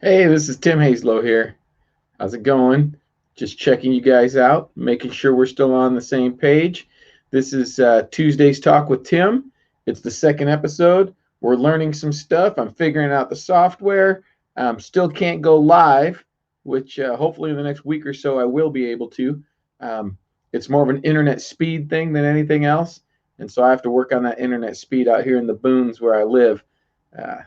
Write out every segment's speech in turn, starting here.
Hey, this is Tim Hazelow here. How's it going? Just checking you guys out, making sure we're still on the same page. This is Tuesday's Talk with Tim. It's the second episode. We're learning some stuff. I'm figuring out the software. Still can't go live, which hopefully in the next week or so I will be able to. Um, it's more of an internet speed thing than anything else. And so I have to work on that internet speed out here in the boons where I live. Uh,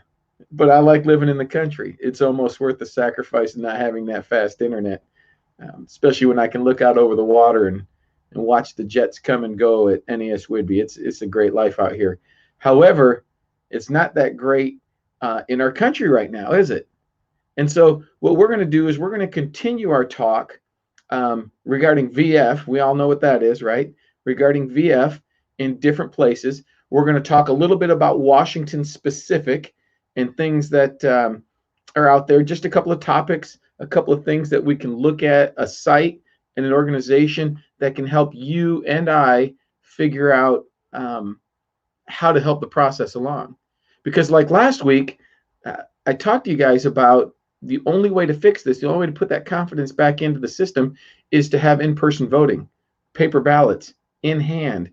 but I like living in the country. It's almost worth the sacrifice of not having that fast internet, especially when I can look out over the water and watch the jets come and go at NES Whidbey. It's a great life out here. However, it's not that great in our country right now, is it? And so what we're going to do is we're going to continue our talk regarding VF. We all know what that is, right? Regarding VF in different places. We're going to talk a little bit about Washington specific and things that are out there. Just a couple of topics, a couple of things that we can look at, a site and an organization that can help you and I figure out how to help the process along. Because, like last week, I talked to you guys about the only way to fix this, the only way to put that confidence back into the system is to have in person voting, paper ballots in hand,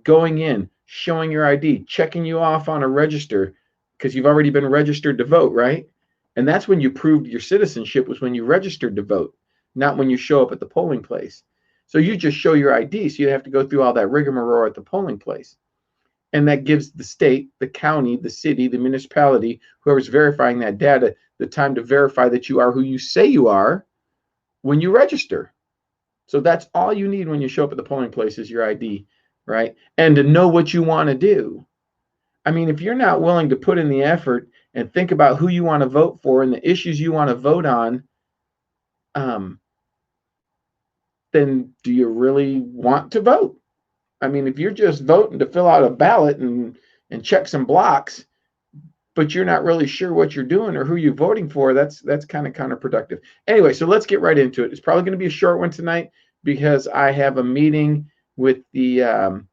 going in, showing your ID, checking you off on a register because you've already been registered to vote, right? And that's when you proved your citizenship, was when you registered to vote, not when you show up at the polling place. So you just show your ID, so you have to go through all that rigmarole at the polling place. And that gives the state, the county, the city, the municipality, whoever's verifying that data, the time to verify that you are who you say you are when you register. So that's all you need when you show up at the polling place is your ID, right? And to know what you want to do. I mean, if you're not willing to put in the effort and think about who you want to vote for and the issues you want to vote on, um, then do you really want to vote? I mean, if you're just voting to fill out a ballot and check some blocks, but you're not really sure what you're doing or who you're voting for, that's kind of counterproductive. Anyway, so let's get right into it. It's probably going to be a short one tonight because I have a meeting with the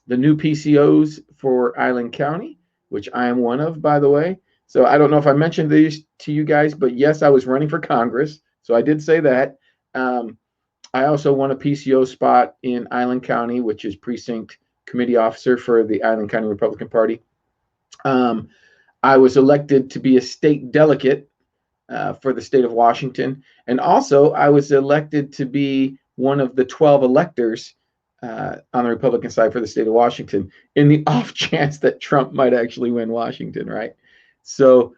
new PCOs for Island County, which I am one of, by the way. So I don't know if I mentioned these to you guys, but yes, I was running for Congress. So I did say that. I also won a PCO spot in Island County, which is precinct committee officer for the Island County Republican Party. I was elected to be a state delegate for the state of Washington. And also, I was elected to be one of the 12 electors on the Republican side for the state of Washington in the off chance that Trump might actually win Washington, right? So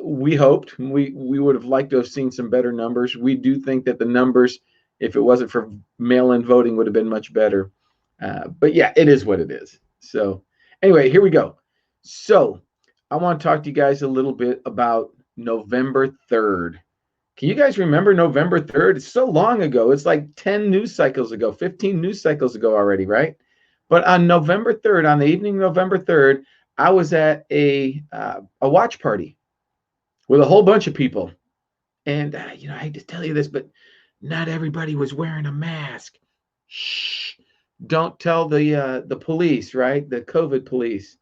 we hoped, we would have liked to have seen some better numbers. We do think that the numbers, if it wasn't for mail-in voting, would have been much better. But yeah, it is what it is. So anyway, here we go. So I want to talk to you guys a little bit about November 3rd. Can you guys remember November 3rd? It's so long ago. It's like 10 news cycles ago, 15 news cycles ago already, right? But on November 3rd, on the evening of November 3rd, I was at a watch party with a whole bunch of people. And, I hate to tell you this, but not everybody was wearing a mask. Shh. Don't tell the police, right? The COVID police.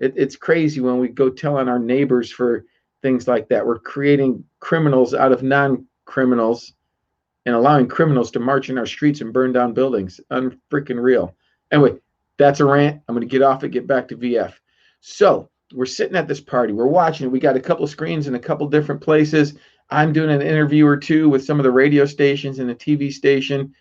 It's crazy when we go telling our neighbors for things like that. We're creating criminals out of non-criminals and allowing criminals to march in our streets and burn down buildings. Unfreaking real. Anyway, that's a rant. I'm going to get off it, get back to VF. So we're sitting at this party. We're watching. We got a couple screens in a couple different places. I'm doing an interview or two with some of the radio stations and the TV station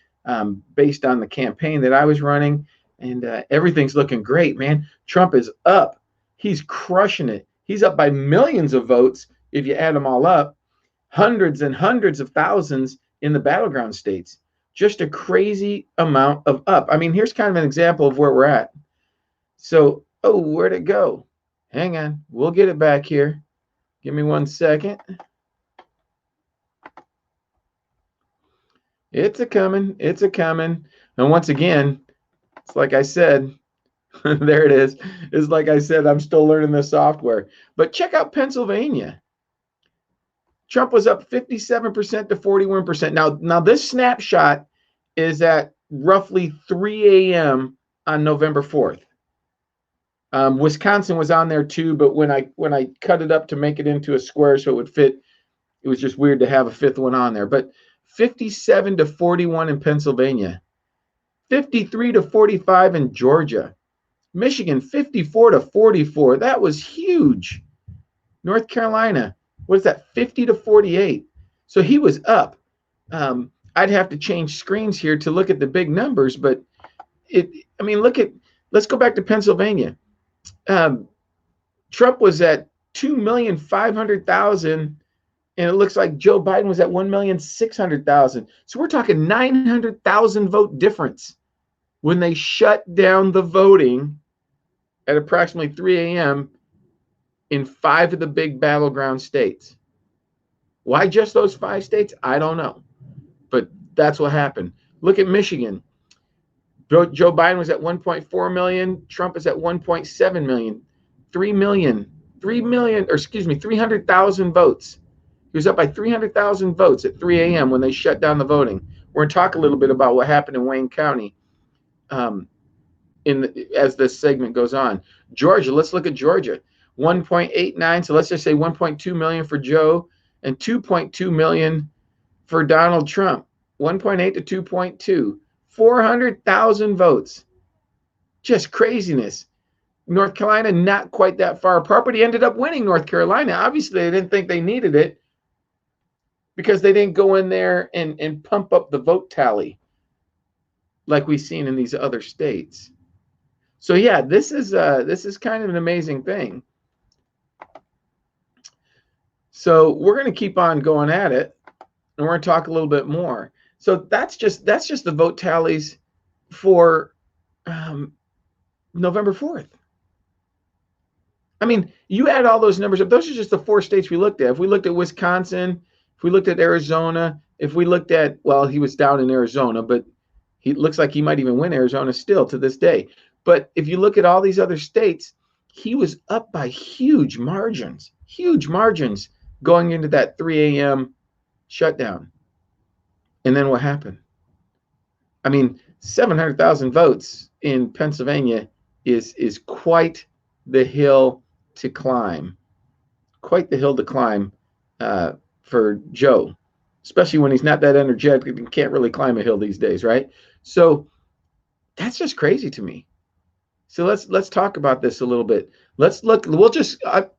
based on the campaign that I was running. And everything's looking great, man. Trump is up. He's crushing it. He's up by millions of votes if you add them all up. Hundreds and hundreds of thousands in the battleground states. Just a crazy amount of up. I mean, here's kind of an example of where we're at. So, oh, where'd it go? Hang on. We'll get it back here. Give me 1 second. It's a coming. It's a coming. And once again, it's like I said, there it is. It's like I said, I'm still learning this software. But check out Pennsylvania. Trump was up 57% to 41%. Now this snapshot is at roughly 3 a.m. on November 4th. Wisconsin was on there too, but when I cut it up to make it into a square so it would fit it was just weird to have a fifth one on there. But 57-41 in Pennsylvania, 53-45 in Georgia, Michigan 54-44. That was huge. North Carolina, what is that? 50-48. So he was up. I'd have to change screens here to look at the big numbers, but let's go back to Pennsylvania. Trump was at 2,500,000, and it looks like Joe Biden was at 1,600,000. So we're talking 900,000 vote difference when they shut down the voting at approximately 3 a.m. in 5 of the big battleground states. Why just those 5 states? I don't know. But that's what happened. Look at Michigan. Joe Biden was at 1.4 million. Trump is at 1.7 million. 300,000 votes. He was up by 300,000 votes at 3 a.m. when they shut down the voting. We're going to talk a little bit about what happened in Wayne County as this segment goes on. Georgia, let's look at Georgia. 1.89, so let's just say 1.2 million for Joe and 2.2 million for Donald Trump. 1.8 to 2.2. 400,000 votes. Just craziness. North Carolina, not quite that far apart, but he ended up winning North Carolina. Obviously, they didn't think they needed it because they didn't go in there and pump up the vote tally like we've seen in these other states. So yeah, this is kind of an amazing thing. So we're going to keep on going at it, and we're going to talk a little bit more. So that's just the vote tallies for November 4th. I mean, you add all those numbers up. Those are just the 4 states we looked at. If we looked at Wisconsin, if we looked at Arizona, if we looked at, well, he was down in Arizona, but he looks like he might even win Arizona still to this day. But if you look at all these other states, he was up by huge margins going into that 3 a.m. shutdown. And then what happened? I mean, 700,000 votes in Pennsylvania is quite the hill to climb. Quite the hill to climb for Joe, especially when he's not that energetic and can't really climb a hill these days, right? So that's just crazy to me. So let's talk about this a little bit. Let's look.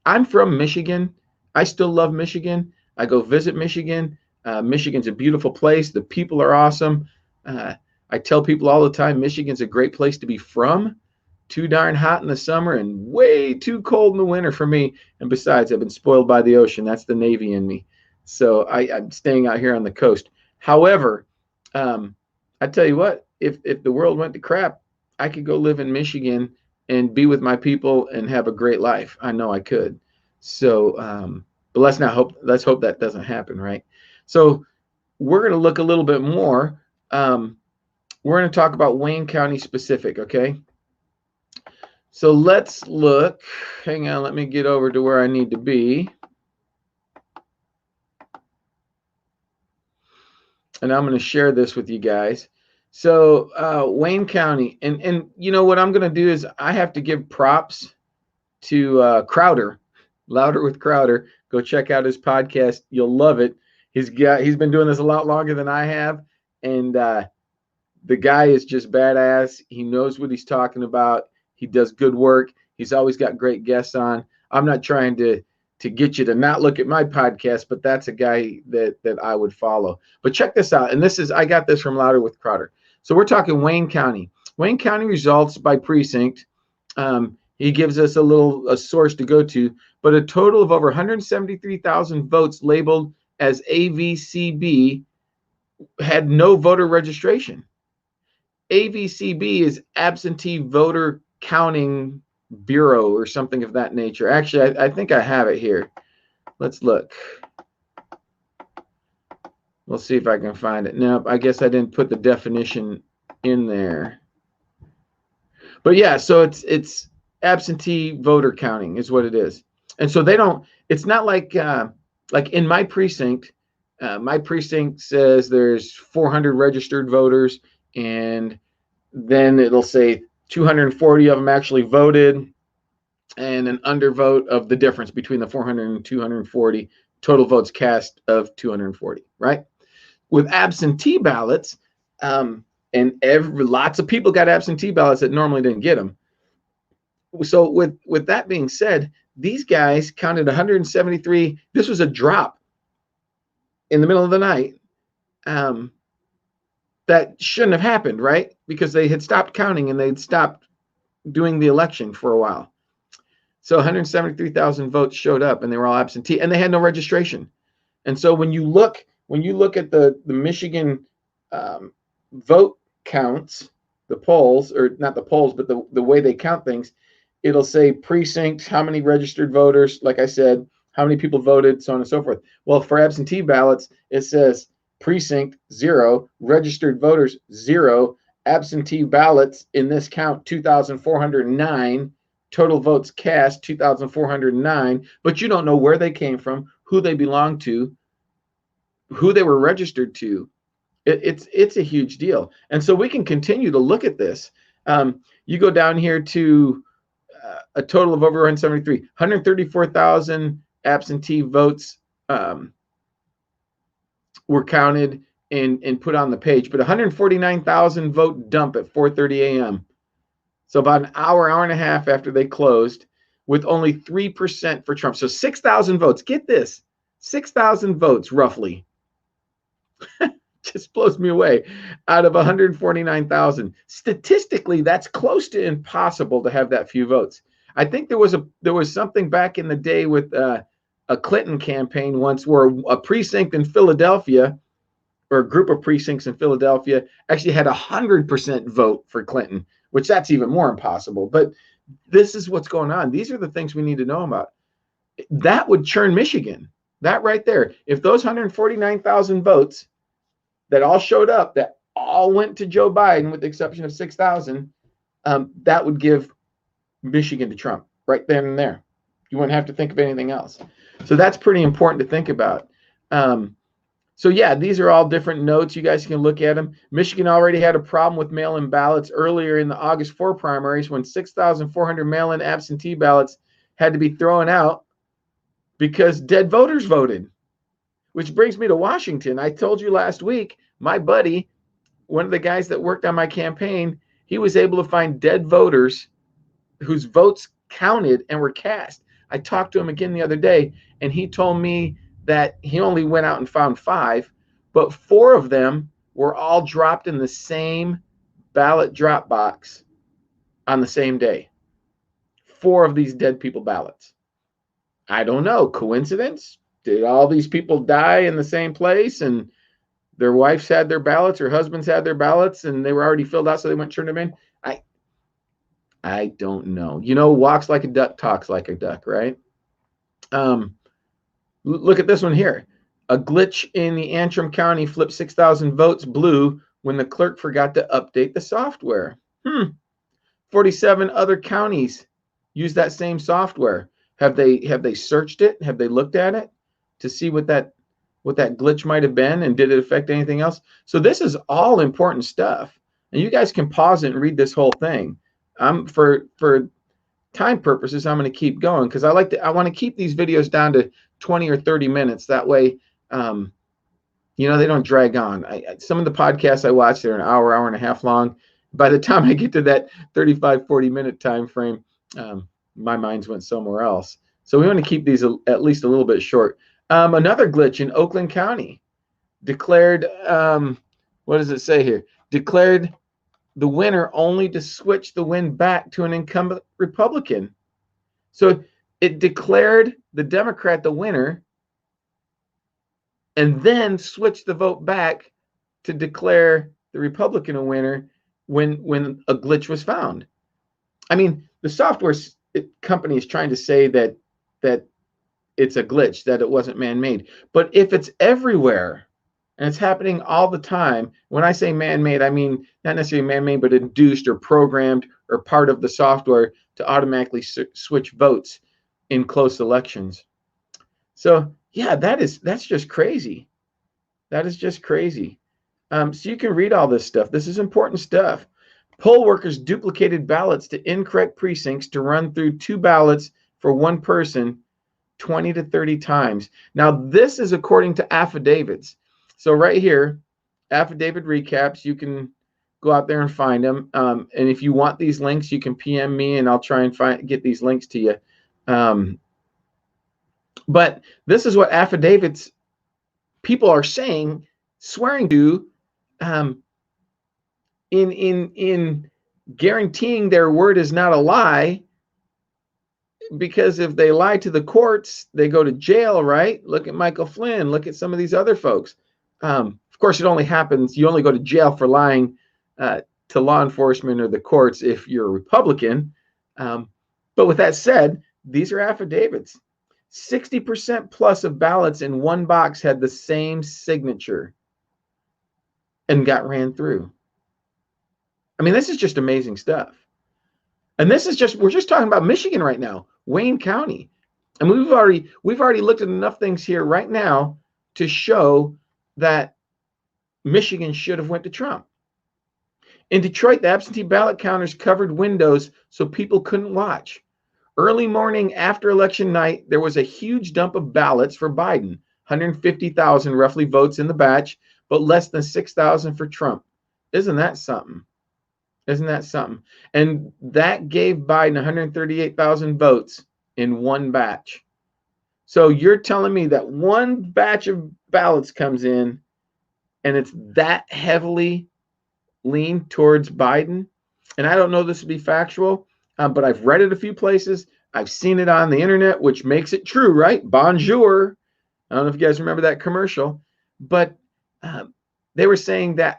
I'm from Michigan. I still love Michigan. I go visit Michigan. Michigan's a beautiful place. The people are awesome. I tell people all the time, Michigan's a great place to be from. Too darn hot in the summer and way too cold in the winter for me. And besides, I've been spoiled by the ocean. That's the Navy in me. So I'm staying out here on the coast. However, I tell you what, if the world went to crap, I could go live in Michigan and be with my people and have a great life. I know I could. So, but let's hope that doesn't happen, right? So we're going to look a little bit more. We're going to talk about Wayne County specific, okay? So let's look. Hang on, let me get over to where I need to be. And I'm going to share this with you guys. So Wayne County, and you know what I'm going to do is I have to give props to Crowder, Louder with Crowder. Go check out his podcast. You'll love it. He's been doing this a lot longer than I have, and the guy is just badass. He knows what he's talking about. He does good work. He's always got great guests on. I'm not trying to get you to not look at my podcast, but that's a guy that I would follow. But check this out. And I got this from Louder with Crowder. So we're talking Wayne County. Wayne County results by precinct. He gives us a source to go to, but a total of over 173,000 votes labeled as AVCB had no voter registration. AVCB is Absentee Voter Counting Bureau or something of that nature. Actually, I think I have it here. Let's look. We'll see if I can find it. No, I guess I didn't put the definition in there. But yeah, so it's absentee voter counting is what it is. And so it's not like in my precinct says there's 400 registered voters, and then it'll say 240 of them actually voted, and an undervote of the difference between the 400 and 240 total votes cast of 240, right? With absentee ballots, and lots of people got absentee ballots that normally didn't get them. So with that being said, these guys counted 173. This was a drop in the middle of the night. That shouldn't have happened, right? Because they had stopped counting and they'd stopped doing the election for a while. So 173,000 votes showed up, and they were all absentee, and they had no registration. And so when you look at the Michigan vote counts, the polls, or not the polls, but the way they count things, it'll say precinct, how many registered voters, like I said, how many people voted, so on and so forth. Well, for absentee ballots, it says precinct 0, registered voters 0, absentee ballots in this count 2,409, total votes cast 2,409, but you don't know where they came from, who they belong to, who they were registered to. It's a huge deal. And so we can continue to look at this. You go down here to a total of over 173, 134,000 absentee votes were counted and put on the page, but 149,000 vote dump at 4:30 a.m. So about an hour and a half after they closed, with only 3% for Trump. So 6,000 votes. Get this, 6,000 votes roughly. Just blows me away. Out of 149,000. Statistically, that's close to impossible to have that few votes. I think there was something back in the day with a Clinton campaign once where a precinct in Philadelphia, or a group of precincts in Philadelphia, actually had 100% vote for Clinton, which that's even more impossible. But this is what's going on. These are the things we need to know about. That would churn Michigan. That right there. If those 149,000 votes that all showed up, that all went to Joe Biden, with the exception of 6,000, that would give Michigan to Trump right then and there. You wouldn't have to think of anything else. So that's pretty important to think about. So yeah, these are all different notes. You guys can look at them. Michigan already had a problem with mail-in ballots earlier in the August 4 primaries, when 6,400 mail-in absentee ballots had to be thrown out because dead voters voted. Which brings me to Washington. I told you last week, my buddy, one of the guys that worked on my campaign, he was able to find dead voters whose votes counted and were cast. I talked to him again the other day, and he told me that he only went out and found 5, but 4 of them were all dropped in the same ballot drop box on the same day. 4 of these dead people ballots. I don't know. Coincidence? Did all these people die in the same place, and their wives had their ballots, or husbands had their ballots, and they were already filled out, so they went and turned them in? I don't know. You know, walks like a duck, talks like a duck, right? Look at this one here. A glitch in the Antrim County flipped 6,000 votes blue when the clerk forgot to update the software. 47 other counties use that same software. Have they searched it? Have they looked at it to see what that glitch might have been, and did it affect anything else? So this is all important stuff, and you guys can pause it and read this whole thing. For time purposes, I'm going to keep going, because I want to keep these videos down to 20 or 30 minutes. That way, they don't drag on. Some of the podcasts I watch, they're an hour and a half long. By the time I get to that 35, 40-minute time frame, my mind's went somewhere else. So we want to keep these at least a little bit short. Another glitch in Oakland County declared, what does it say here? Declared the winner only to switch the win back to an incumbent Republican. So it declared the Democrat the winner, and then switched the vote back to declare the Republican a winner when a glitch was found. I mean, the software company is trying to say that it's a glitch, that it wasn't man-made. But if it's everywhere and it's happening all the time, when I say man-made, I mean not necessarily man-made, but induced or programmed or part of the software to automatically switch votes in close elections. So yeah, that's just crazy. That is just crazy. So you can read all this stuff. This is important stuff. Poll workers duplicated ballots to incorrect precincts to run through 2 ballots for 1 person 20 to 30 times. Now, this is according to affidavits. So right here, affidavit recaps, you can go out there and find them. And if you want these links, you can PM me and I'll try and get these links to you. But this is what affidavits people are saying, swearing to, in guaranteeing their word is not a lie. Because if they lie to the courts, they go to jail, right? Look at Michael Flynn. Look at some of these other folks. Of course, it only happens, you only go to jail for lying to law enforcement or the courts if you're a Republican. But with that said, these are affidavits. 60% plus of ballots in one box had the same signature and got ran through. I mean, this is just amazing stuff. And this is just, we're just talking about Michigan right now, Wayne County. And we've already looked at enough things here right now to show that Michigan should have went to Trump. In Detroit, the absentee ballot counters covered windows so people couldn't watch. Early morning after election night, there was a huge dump of ballots for Biden, 150,000 roughly votes in the batch, but less than 6,000 for Trump. Isn't that something? Isn't that something? And that gave Biden 138,000 votes in one batch. So you're telling me that one batch of ballots comes in and it's that heavily leaned towards Biden? And I don't know this to be factual, but I've read it a few places. I've seen it on the internet, which makes it true, right? Bonjour. I don't know if you guys remember that commercial, but they were saying that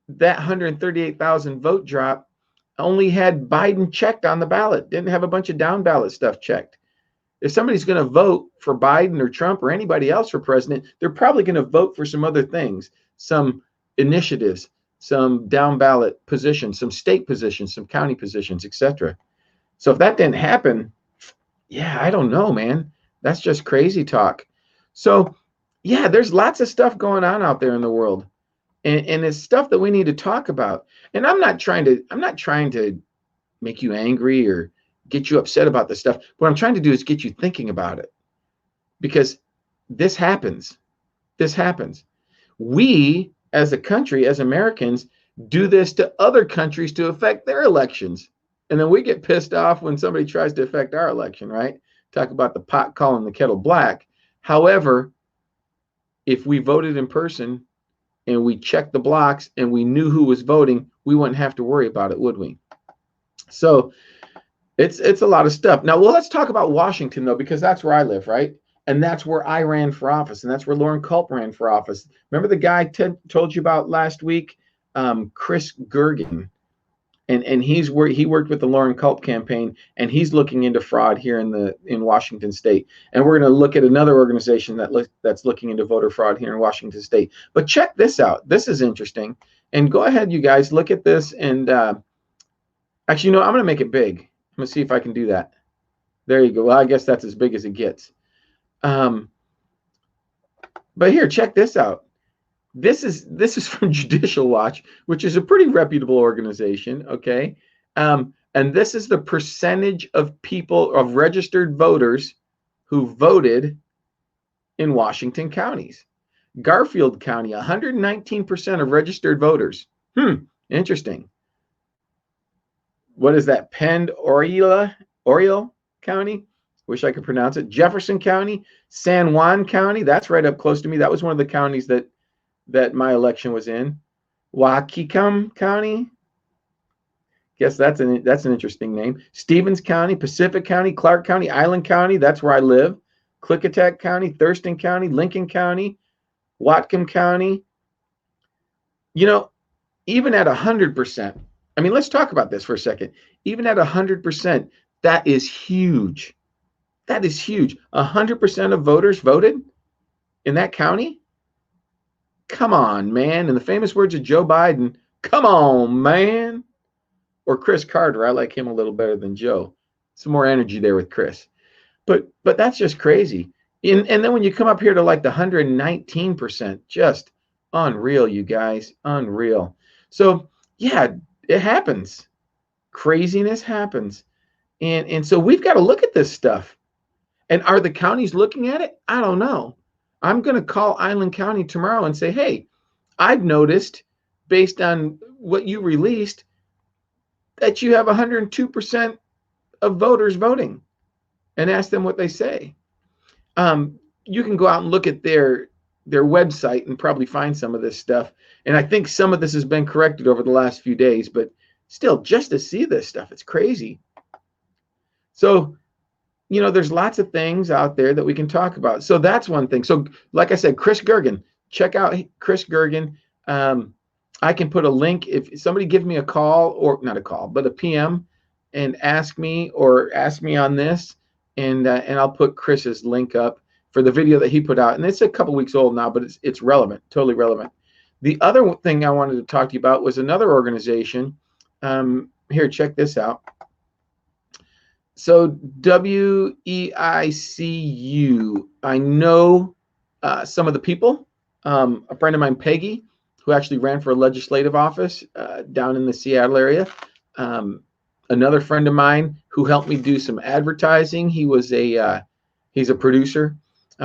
138,000 vote drop only had Biden checked on the ballot, didn't have a bunch of down ballot stuff checked. If somebody's going to vote for Biden or Trump or anybody else for president, they're probably going to vote for some other things, some initiatives, some down ballot positions, some state positions, some county positions, etc. So if that didn't happen, yeah, I don't know, man. That's just crazy talk. So yeah, there's lots of stuff going on out there in the world. And it's stuff that we need to talk about. And I'm not trying to make you angry or get you upset about this stuff. What I'm trying to do is get you thinking about it. Because this happens. This happens. We, as a country, as Americans, do this to other countries to affect their elections. And then we get pissed off when somebody tries to affect our election, right? Talk about the pot calling the kettle black. However, if we voted in person, and we checked the blocks and we knew who was voting, we wouldn't have to worry about it, would we? So it's a lot of stuff. Now, well, let's talk about Washington, though, because that's where I live, right? And that's where I ran for office, and that's where Lauren Culp ran for office. Remember the guy Ted told you about last week, Chris Gergen? And he worked with the Lauren Culp campaign, and he's looking into fraud here in Washington State. And we're going to look at another organization that's looking into voter fraud here in Washington State. But check this out. This is interesting. And go ahead, you guys, look at this. And actually, I'm going to make it big. I'm going to see if I can do that. There you go. Well, I guess that's as big as it gets. But here, check this out. This is from Judicial Watch, which is a pretty reputable organization, okay? And this is the percentage of registered voters who voted in Washington counties. Garfield County, 119% of registered voters. Interesting. What is that? Penn Oriole County? Wish I could pronounce it. Jefferson County, San Juan County. That's right up close to me. That was one of the counties that my election was in. Waukegan County. Guess that's an interesting name. Stevens County, Pacific County, Clark County, Island County. That's where I live. Klickitat County, Thurston County, Lincoln County, Whatcom County. Even at 100%. I mean, let's talk about this for a second. Even at 100%, that is huge. That is huge. 100% of voters voted in that county? Come on, man. In the famous words of Joe Biden, come on, man. Or Chris Carter. I like him a little better than Joe. Some more energy there with Chris. But that's just crazy. And then when you come up here to like the 119%, just unreal, you guys. Unreal. So, yeah, it happens. Craziness happens. And so we've got to look at this stuff. And are the counties looking at it? I don't know. I'm going to call Island County tomorrow and say, hey, I've noticed based on what you released that you have 102% of voters voting, and ask them what they say. You can go out and look at their website and probably find some of this stuff. And I think some of this has been corrected over the last few days, but still, just to see this stuff, it's crazy. So, there's lots of things out there that we can talk about. So that's one thing. So like I said, Chris Gergen, check out Chris Gergen. I can put a link if somebody gives me a call, or not a call, but a PM, and ask me on this, and I'll put Chris's link up for the video that he put out. And it's a couple weeks old now, but it's relevant, totally relevant. The other thing I wanted to talk to you about was another organization. Here, check this out. So WEICU, I know some of the people. A friend of mine, Peggy, who actually ran for a legislative office down in the Seattle area. Another friend of mine who helped me do some advertising. He's a producer.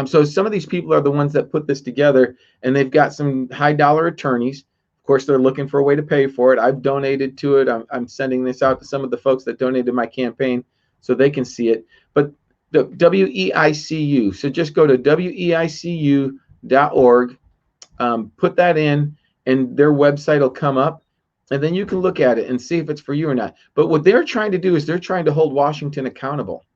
So some of these people are the ones that put this together, and they've got some high dollar attorneys. Of course, they're looking for a way to pay for it. I've donated to it. I'm sending this out to some of the folks that donated my campaign so they can see it. But the WEICU, so just go to weicu.org, put that in, and their website will come up, and then you can look at it and see if it's for you or not. But what they're trying to do is they're trying to hold Washington accountable.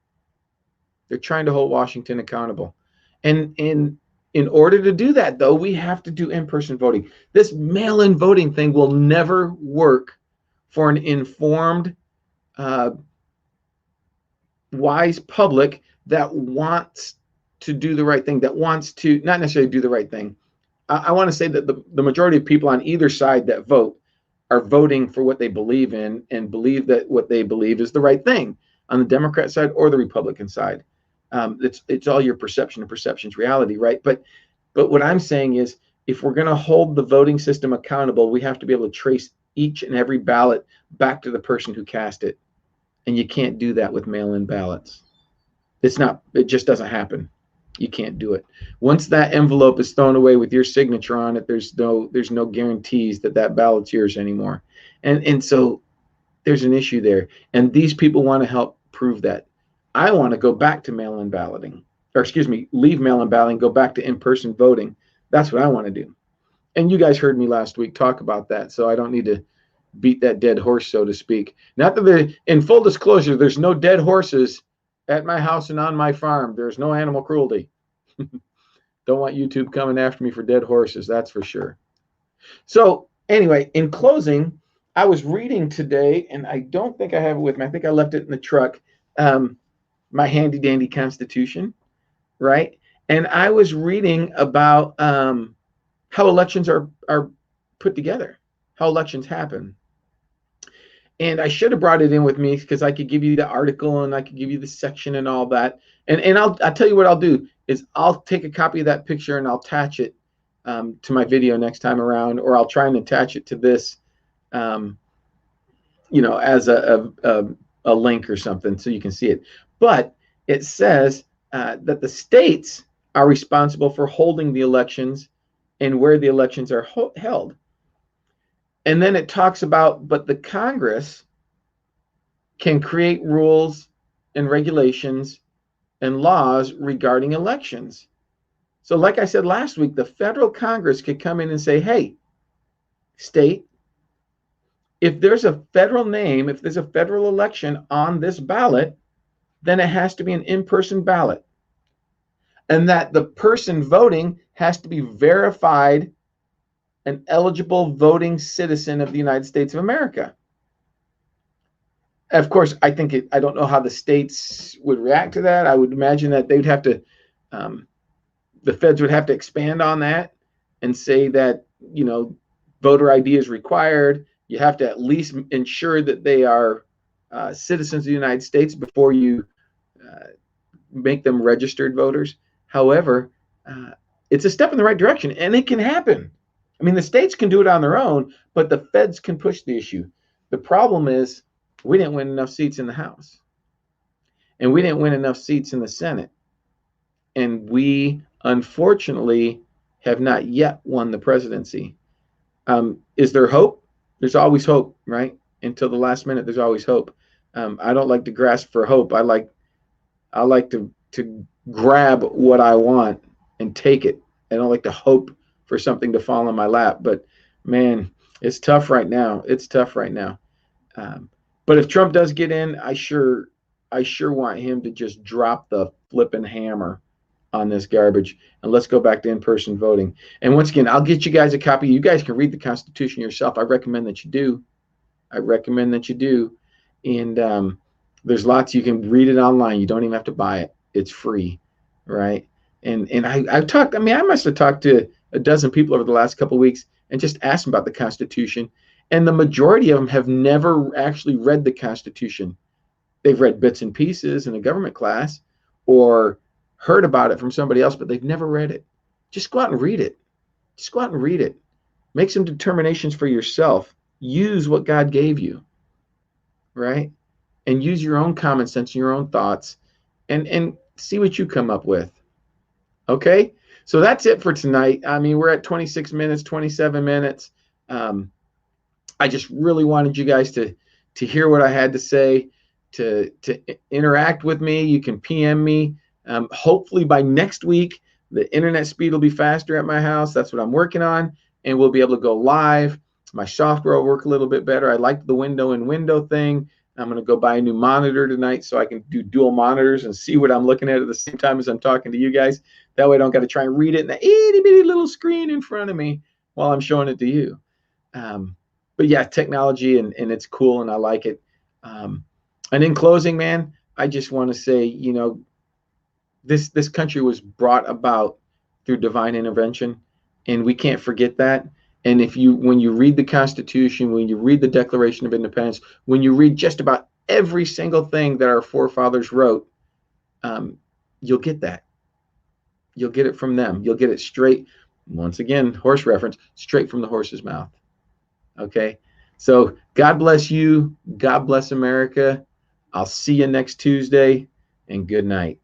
They're trying to hold Washington accountable. And in order to do that, though, we have to do in-person voting. This mail-in voting thing will never work for an informed, wise public that wants to do the right thing, that wants to not necessarily do the right thing. I want to say that the majority of people on either side that vote are voting for what they believe in and believe that what they believe is the right thing on the Democrat side or the Republican side. It's all your perception, and perception's reality, right? But what I'm saying is, if we're going to hold the voting system accountable, we have to be able to trace each and every ballot back to the person who cast it. And you can't do that with mail-in ballots. It just doesn't happen. You can't do it. Once that envelope is thrown away with your signature on it, there's no guarantees that ballot's yours anymore. And so there's an issue there. And these people want to help prove that. I want to go back to mail-in balloting, or excuse me, leave mail-in balloting, go back to in-person voting. That's what I want to do. And you guys heard me last week talk about that, so I don't need to beat that dead horse, so to speak. Not that in full disclosure, there's no dead horses at my house and on my farm. There's no animal cruelty. Don't want YouTube coming after me for dead horses, that's for sure. So anyway, in closing, I was reading today, and I don't think I have it with me. I think I left it in the truck. My handy dandy Constitution, right? And I was reading about how elections are put together, how elections happen. And I should have brought it in with me because I could give you the article and I could give you the section and all that. And I'll tell you what I'll do is I'll take a copy of that picture and I'll attach it to my video next time around, or I'll try and attach it to this, as a link or something so you can see it. But it says that the states are responsible for holding the elections and where the elections are held. And then it talks about, but the Congress can create rules and regulations and laws regarding elections. So like I said last week, the federal Congress could come in and say, hey, state, if there's a federal name, if there's a federal election on this ballot, then it has to be an in-person ballot. And that the person voting has to be verified an eligible voting citizen of the United States of America. Of course, I don't know how the states would react to that. I would imagine that they'd have to, the feds would have to expand on that and say that, voter ID is required. You have to at least ensure that they are citizens of the United States before you make them registered voters. However, it's a step in the right direction, and it can happen. I mean, the states can do it on their own, but the feds can push the issue. The problem is we didn't win enough seats in the House, and we didn't win enough seats in the Senate. we unfortunately have not yet won the presidency. Is there hope? There's always hope, right? Until the last minute, there's always hope. I don't like to grasp for hope. I like to grab what I want and take it. I don't like to hope for something to fall in my lap. But man, it's tough right now. It's tough right now. But if Trump does get in, I sure want him to just drop the flipping hammer on this garbage, and let's go back to in-person voting. And once again, I'll get you guys a copy. You guys can read the Constitution yourself. I recommend that you do. And there's lots, you can read it online. You don't even have to buy it. It's free, right? And I've talked, I mean, I must have talked to a dozen people over the last couple of weeks and just asked them about the Constitution. And the majority of them have never actually read the Constitution. They've read bits and pieces in a government class or heard about it from somebody else, but they've never read it. Just go out and read it. Just go out and read it. Make some determinations for yourself. Use what God gave you, right? And use your own common sense, your own thoughts, and see what you come up with. Okay? So that's it for tonight. I mean, we're at 26 minutes, 27 minutes. I just really wanted you guys to hear what I had to say, to interact with me. You can PM me. Hopefully by next week, the internet speed will be faster at my house. That's what I'm working on. And we'll be able to go live. My software will work a little bit better. I like the window thing. I'm going to go buy a new monitor tonight so I can do dual monitors and see what I'm looking at the same time as I'm talking to you guys. That way I don't got to try and read it in the itty bitty little screen in front of me while I'm showing it to you. But yeah, technology, and it's cool, and I like it. And in closing, man, I just want to say, you know, this country was brought about through divine intervention, and we can't forget that. And when you read the Constitution, when you read the Declaration of Independence, when you read just about every single thing that our forefathers wrote, you'll get that. You'll get it from them. You'll get it straight, once again, horse reference, straight from the horse's mouth. Okay? So God bless you. God bless America. I'll see you next Tuesday, and good night.